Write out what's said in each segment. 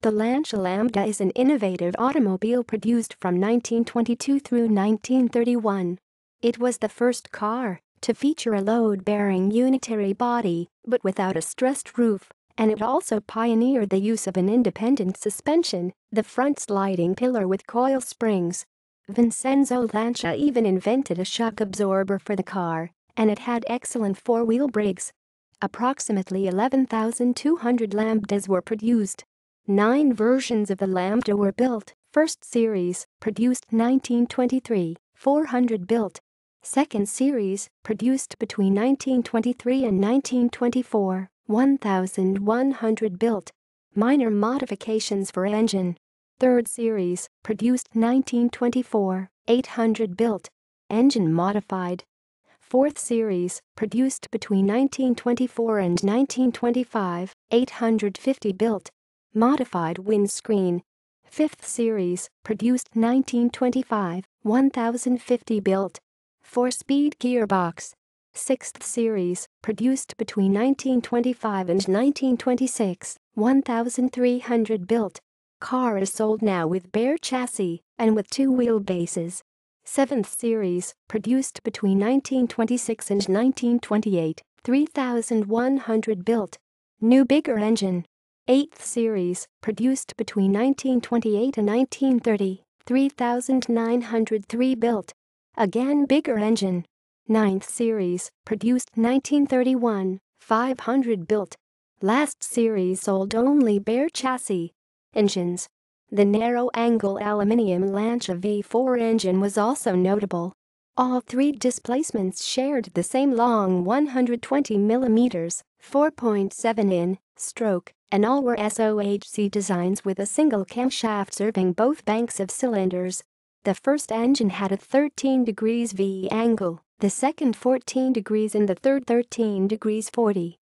The Lancia Lambda is an innovative automobile produced from 1922 through 1931. It was the first car to feature a load-bearing unitary body, but without a stressed roof, and it also pioneered the use of an independent suspension, the front sliding pillar with coil springs. Vincenzo Lancia even invented a shock absorber for the car, and it had excellent four-wheel brakes. Approximately 11,200 Lambdas were produced. 9 versions of the Lambda were built. First series, produced 1923, 400 built. Second series, produced between 1923 and 1924, 1,100 built. Minor modifications for engine. Third series, produced 1924, 800 built. Engine modified. Fourth series, produced between 1924 and 1925, 850 built. Modified windscreen. Fifth series, produced 1925, 1050 built. 4-speed gearbox. Sixth series, produced between 1925 and 1926, 1300 built. Car is sold now with bare chassis and with 2 wheelbases. Seventh series, produced between 1926 and 1928, 3100 built. New bigger engine. 8th series, produced between 1928 and 1930, 3,903 built. Again bigger engine. 9th series, produced 1931, 500 built. Last series sold only bare chassis. Engines. The narrow-angle aluminium Lancia V4 engine was also notable. All 3 displacements shared the same long 120 mm, 4.7 in, stroke, and all were SOHC designs with a single camshaft serving both banks of cylinders. The first engine had a 13 degrees V angle, the second 14 degrees and the third 13 degrees 40.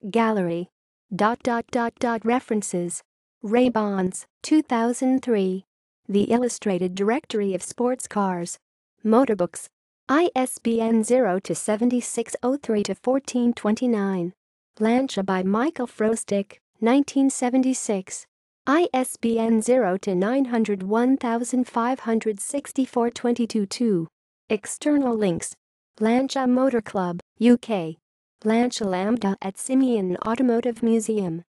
Gallery. References. Ray Bonds, 2003. The Illustrated Directory of Sports Cars. Motorbooks. ISBN 0-7603-1429. Lancia by Michael Frostick, 1976. ISBN 0-901-564-22-2. External links. Lancia Motor Club, UK. Lancia Lambda at Simeon Automotive Museum.